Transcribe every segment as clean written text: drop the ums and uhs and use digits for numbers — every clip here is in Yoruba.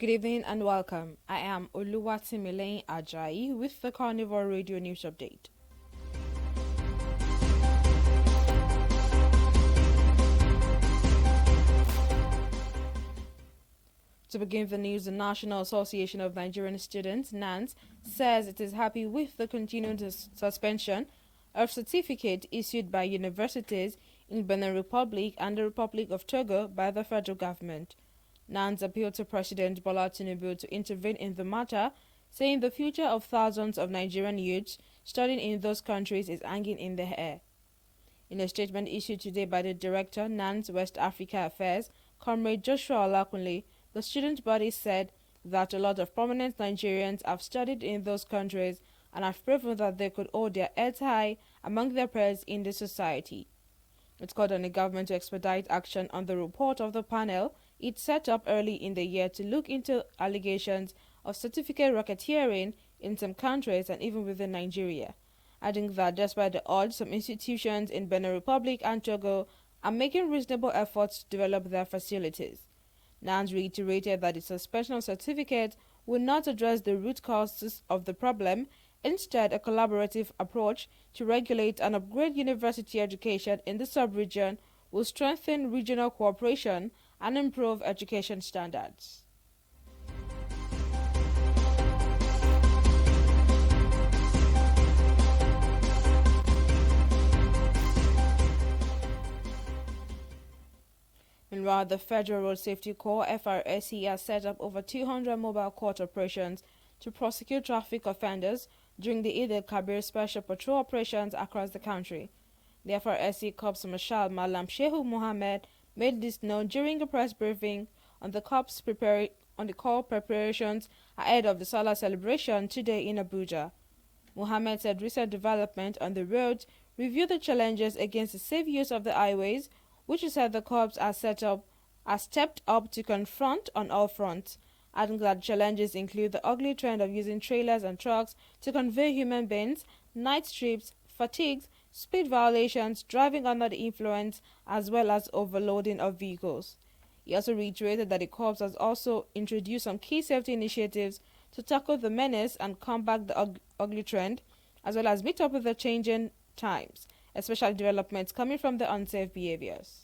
Good evening and welcome. I am Oluwatimileyin Ajayi with the Carnival Radio Newsupdate. To begin the news, the National Association of Nigerian Students, NANS, says it is happy with the continued suspension of certificates issued by universities in Benin Republic and the Republic of Togo by the federal government. NANS appealed to President Bola Tinubu to intervene in the matter, saying the future of thousands of Nigerian youths studying in those countries is hanging in the air. In a statement issued today by the Director, NANS West Africa Affairs, Comrade Joshua Olakunle, the student body said that a lot of prominent Nigerians have studied in those countries and have proven that they could hold their heads high among their peers in the society. It called on the government to expedite action on the report of the panel it set up early in the year to look into allegations of certificate racketeering in some countries and even within Nigeria, adding that despite the odds, some institutions in Benin Republic and Togo are making reasonable efforts to develop their facilities. NANS reiterated that the suspension of certificate will not address the root causes of the problem. Instead, a collaborative approach to regulate and upgrade university education in the sub-region will strengthen regional cooperation and improve education standards. Meanwhile, the Federal Road Safety Corps (FRSC) has set up over 200 mobile court operations to prosecute traffic offenders during the Eid al-Kabir special patrol operations across the country. The FRSC Corps Marshal Malam Shehu Mohammed made this known during a press briefing on the corps preparations ahead of the Salah celebration today in Abuja. Mohammed said recent development on the roads reviewed the challenges against the safe use of the highways, which he said the corps has stepped up to confront on all fronts, adding that challenges include the ugly trend of using trailers and trucks to convey human beings, night trips, fatigues, speed violations, driving under the influence, as well as overloading of vehicles. He also reiterated that the corps has also introduced some key safety initiatives to tackle the menace and combat the ugly trend, as well as meet up with the changing times, especially developments coming from the unsafe behaviors.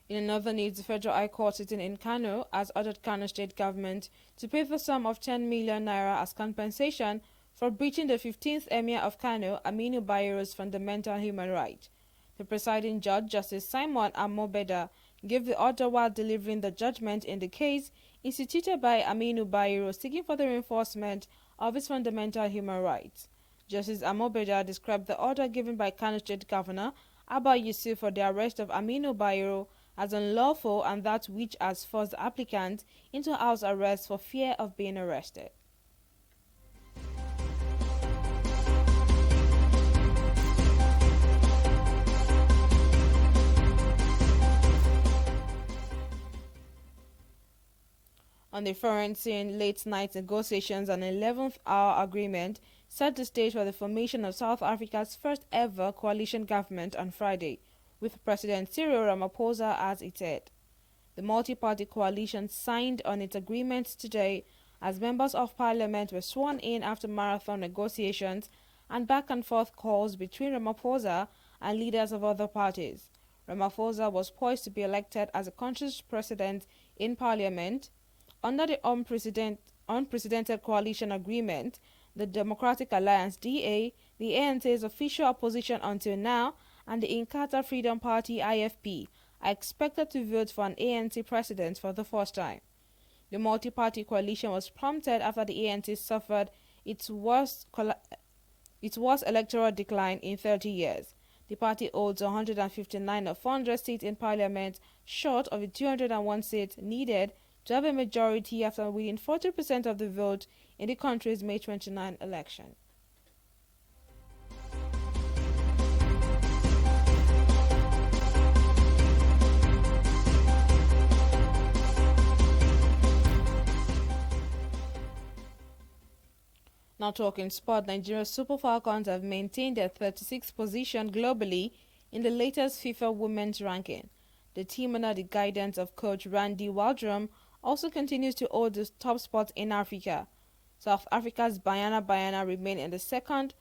In another news, the Federal High Court sitting in Kano has ordered Kano State government to pay the sum of 10 million naira as compensation for breaching the 15th Emir of Kano, Aminu Bayero's fundamental human right. The presiding judge, Justice Simon Amobeda, gave the order while delivering the judgment in the case instituted by Aminu Bayero seeking for the reinforcement of his fundamental human rights. Justice Amobeda described the order given by Kano State Governor Abba Yusuf for the arrest of Aminu Bayero as unlawful and that which has forced the applicant into house arrest for fear of being arrested. On the foreign scene, late-night negotiations and 11th-hour agreement set the stage for the formation of South Africa's first-ever coalition government on Friday, with President Cyril Ramaphosa as its head. The multi-party coalition signed on its agreements today as members of parliament were sworn in after marathon negotiations and back-and-forth calls between Ramaphosa and leaders of other parties. Ramaphosa was poised to be elected as the country's president in parliament. Under the unprecedented coalition agreement, the Democratic Alliance (DA), the ANC's official opposition until now, and the Inkatha Freedom Party (IFP) are expected to vote for an ANC president for the first time. The multi-party coalition was prompted after the ANC suffered its worst electoral decline in 30 years. The party holds 159 of 400 seats in parliament, short of the 201 seats needed to have a majority after winning 40% of the vote in the country's May 29 election. Now talking sport, Nigeria's Super Falcons have maintained their 36th position globally in the latest FIFA Women's ranking. The team, under the guidance of coach Randy Waldrum, also continues to hold the top spot in Africa. South Africa's Banyana remain in the second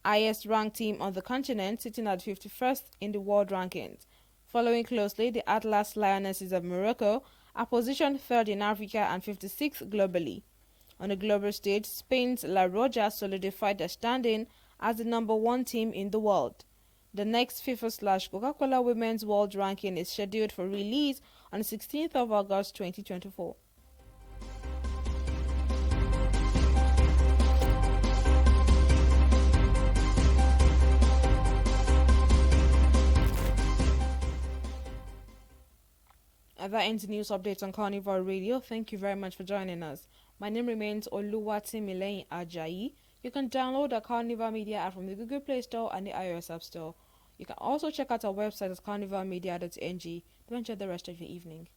highest ranked team on the continent, sitting at 51st in the world rankings. Following closely, the Atlas Lionesses of Morocco are positioned third in Africa and 56th globally. On the global stage, Spain's La Roja solidified their standing as the number one team in the world. The next FIFA/Coca-Cola Women's World Ranking is scheduled for release on the 16th of August 2024. And that ends the news updates on Carnival Radio. Thank you very much for joining us. My name remains Oluwatimileyin Ajayi. You can download the Carnival Media app from the Google Play Store and the iOS App Store. You can also check out our website at carnivalmedia.ng. Do enjoy the rest of your evening.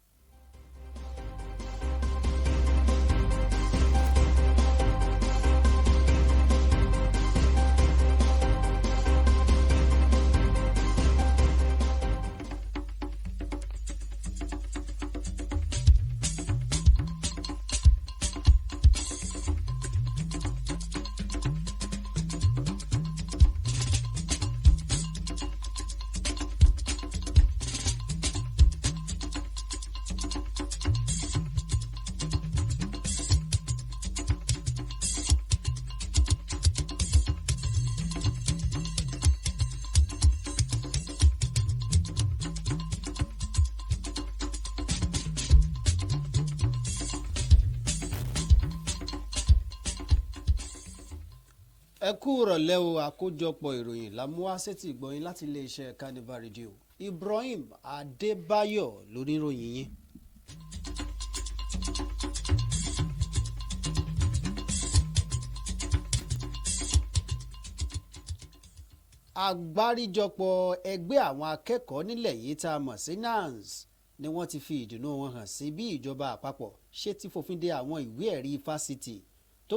ẹ kú ìrọ̀lẹ́ o. àkójọpọ̀ ìròyìn la mú wá sétí ìgbọ̀yìn láti iléeṣẹ́ Carnival Radio. Ibrahim Adébáyọ̀ lóníròyìn yín. àgbáríjọpọ̀ ẹgbẹ́ àwọn akẹ́kọ̀ọ́ nílẹ̀ yìí tá a mọ̀ sí NANS ni wọ́n ti fi ìdùnnú wọn hàn sí bí ìjọba àpapọ̀ ṣe ti fòfin de àwọn ìwé ẹ̀rí fásitì tó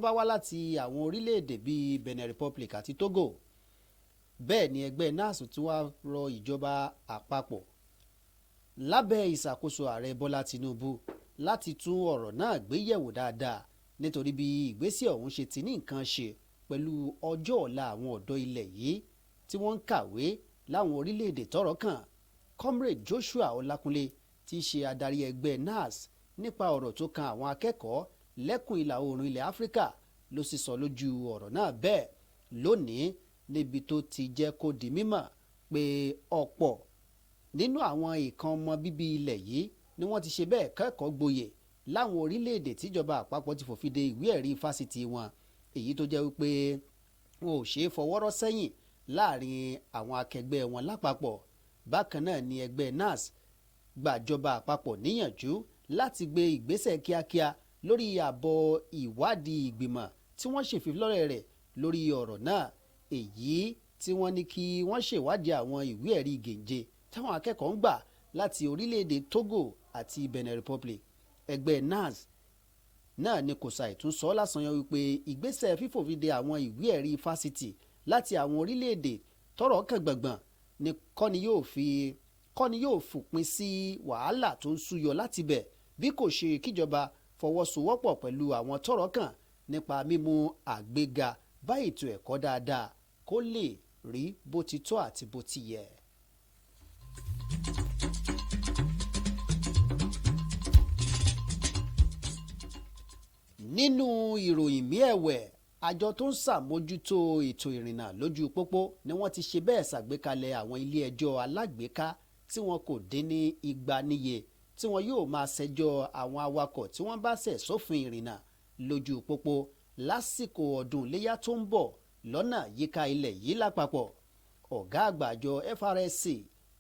bá wá láti àwọn orílẹ̀-èdè bíi Benin Republic àti Togo. Bẹ́ẹ̀ ni ẹgbẹ́ NANS tún wá rọ ìjọba àpapọ̀ lábẹ́ ìṣàkóso ààrẹ Bọ́lá Tinubu láti tún ọ̀rọ̀ náà gbé yẹ̀wò dáadáa nítorí bí ìgbésẹ̀ ọ̀hún ṣe ti ní nǹkan ṣe pẹ̀lú ọjọ́ ọ̀la àwọn ọ̀dọ́ ilẹ̀ yìí tí wọ́n ń kàwé láwọn orílẹ̀-èdè tọ́rọ̀ kàn. Comrade Joshua Ọlákúnlé tí í ṣe adarí ẹgbẹ́ NANS nípa ọ̀rọ̀ tó kan àwọn akẹ́kọ̀ọ́ lẹ́kùn ìlà oòrùn ilẹ̀ Áfíríkà ló sì sọ lójú ọ̀rọ̀ náà bẹ́ẹ̀ lónìí níbi tó ti jẹ́ kó di mímọ̀ pé ọ̀pọ̀ nínú àwọn ìkan ọmọ bíbí ilẹ̀ yìí ni wọ́n ti ṣe bẹ́ẹ̀ kẹ́kọ̀ọ́ gboyè láwọn orílẹ̀-èdè tíjọba àpapọ̀ ti fòfin de ìwé ẹ̀rí fásitì wọn, èyí tó jẹ́ wípé wọn ò ṣeé fọwọ́rọ́ sẹ́yìn láàrin àwọn akẹgbẹ́ wọn lápapọ̀. Bákan náà ni ẹgbẹ́ NANS gbàjọba àpapọ̀ níyànjú láti gbé ìgbésẹ̀ kíákíá lórí àbọ̀ ìwádìí ìgbìmọ̀ tí wọ́n ṣèfilọ́lẹ̀ rẹ̀ lórí ọ̀rọ̀ náà, èyí tí wọ́n ní kí wọ́n ṣèwádìí àwọn ìwé ẹ̀rí gèǹje táwọn akẹ́kọ̀ọ́ ń gbà láti orílẹ̀-èdè Togo àti Benin Republic. Ẹgbẹ́ NANS náà ni kò ṣàìtúnsọ lásán wípé ìgbésẹ̀ fífòfin de àwọn ìwé ẹ̀rí fásitì láti àwọn orílẹ̀-èdè tọ́rọ̀ kàn gbọ̀ngbọ̀n ni kọ́ni yóò fòpin sí wàhálà tó ń súyọ láti bẹ̀, bí kò ṣe kíjọba fọwọ́sowọ́pọ̀ pẹ̀lú àwọn tọ́rọ̀ kàn nípa mímú àgbéga bá ètò ẹ̀kọ́ dáadáa kó lè rí bó ti tọ́ àti bó ti yẹ. Nínú ìròyìn míì ẹ̀wẹ̀, àjọ tó ń ṣàmójútó ètò ìrìnnà lójú pópó ni wọ́n ti ṣe bẹ́ẹ̀ ṣàgbékalẹ̀ àwọn ilé ẹjọ́ alágbèéká tí wọn kò dín ní 200 níye tí wọn yóò máa ṣẹjọ́ àwọn awakọ̀ tí wọ́n bá ṣẹ̀ sófin ìrìnnà lójú pópó lásìkò ọdún iléyà tó ń bọ̀ lọ́nà yíká ilẹ̀ yìí lápapọ̀. Ọ̀gá àgbà àjọ FRSC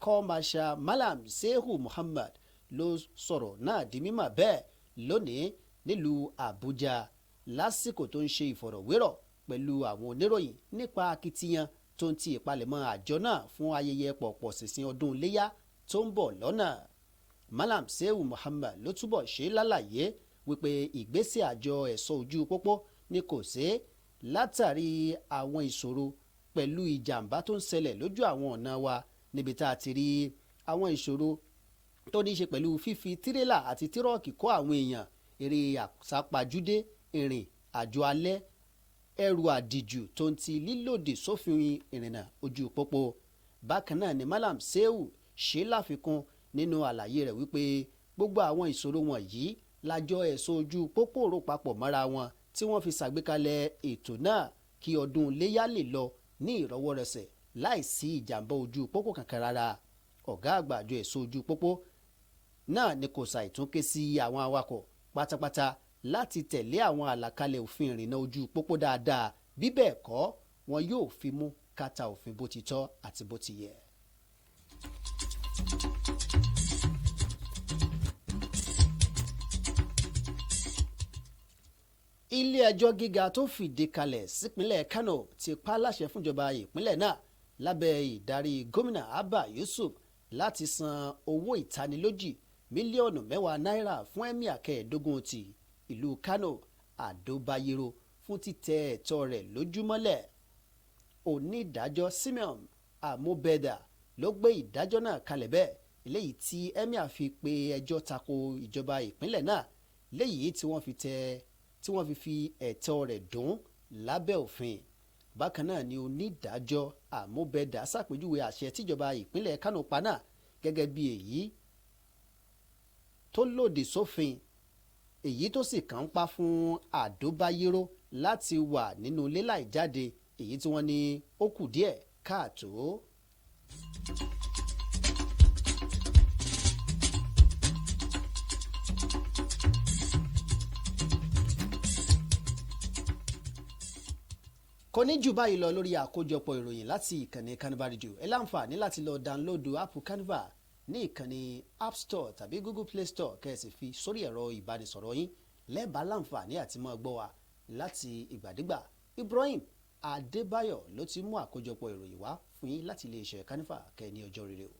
kọ́máṣá Malam Shehu Muhammad ló sọ̀rọ̀ náà di mímọ̀ bẹ́ẹ̀ lónìí nílùú Àbújá lásìkò tó ń ṣe ìfọ̀rọ̀wérọ̀ pẹ̀lú àwọn oníròyìn nípa akitiyan tó ń ti ìpalẹ̀mọ́ àjọ náà fún ayẹyẹ pọ̀pọ̀ ṣìnṣìn ọdún iléyà tó ń bọ̀ lọ́nà. Malam Shehu Muhammad ló túbọ̀ ṣe lálàyé wípé ìgbésẹ̀ àjọ ẹ̀ṣọ́ ojú pópó ni kò ṣe látàrí àwọn ìṣòro pẹ̀lú ìjàmbá tó ń ṣẹlẹ̀ lójú àwọn ọ̀nà wa níbi tá a ti rí àwọn ìṣòro tó ní í ṣe pẹ̀lú fífi tírélà àti tírọ́ọ̀kì kó àwọn èèyàn eré àsápajúdé ìrìn àjò alẹ́ ẹrù àdìjù tó ń ti lílòdì sófin ìrìnnà ojú pópó. Bákan náà ni Malam Sehu ṣe láfikún nínú àlàyé rẹ̀ wípé gbogbo àwọn ìṣòro wọ̀nyí lájọ ẹ̀ṣọ́ ojú pópó rò papọ̀ mọ́ra wọn tí wọ́n fi ṣàgbékalẹ̀ ètò náà kí ọdún iléyá lè lọ ní ìrọwọ́rọsẹ̀ láìsí ìjàmbá ojú pópó kankan rárá. Ọ̀gá àgbà àjọ ẹ̀ṣọ́ ojú pópó náà ni kò ṣàìtúnké sí àwọn awakọ̀ pátápátá láti tẹ̀lé àwọn àlàkalẹ̀ òfin ìrìnnà ojú pópó dáadáa, bí bẹ́ẹ̀ kọ́ wọn yóò fi mú kàtà òfin bó ti tọ́ àti bó ti yẹ. Ilé ẹjọ́ gíga tó fìdí kalẹ̀ sípínlẹ̀ Kano ti pa láṣẹ fúnjọba ìpínlẹ̀ náà lábẹ́ ìdarí gómìnà Abba Yusuf láti san owó ìtanilójì mílíọ̀nù 10 náírà fún ẹ́míà kẹẹ̀ẹ́dógún ti ìlú Kano Ado Bayero fún títẹ ẹ̀tọ́ rẹ̀ lójúmọ́lẹ̀. Onídàájọ́ Simeon Amobeda ló gbé ìdájọ́ náà kalẹ̀ bẹ́ẹ̀, eléyìí tí ẹ́míà fi pe ẹjọ́ tako ìjọba ìpínlẹ̀ náà léyìí tí wọ́n fi ẹ̀tọ́ rẹ̀ dùn lábẹ́ òfin. Bákan náà ni onídàájọ́ Amobeda ṣàpèjúwe àṣẹ tíjọba ìpínlẹ̀ Kano pa náà gẹ́gẹ́ bí èyí tó lòdì sófin, èyí tó sì kàn ń pa fún Ado Bayero láti wà nínú ilé láì jáde, èyí tí wọ́n ní ó kù díẹ̀ káàtó. Kò ní jù báyìí lọ lórí àkójọpọ̀ ìròyìn láti ìkànnì Carnival Radio. Ẹ láǹfààní láti lọ dáńlódù áàpù Carnival ní ìkànnì App Store tàbí Google Play Store kẹ́sì fi sórí ẹ̀rọ ìbánisọ̀rọ̀ yín lẹ́bàá láǹfààní àti máa gbọ́ wa láti ìgbàdégbà. Ibrahim Adébáyọ̀ ló ti mú àkójọpọ̀ ìròyìn wá fún yín láti iléeṣẹ́ Carnival kẹ́ ní ọjọ́ rere o.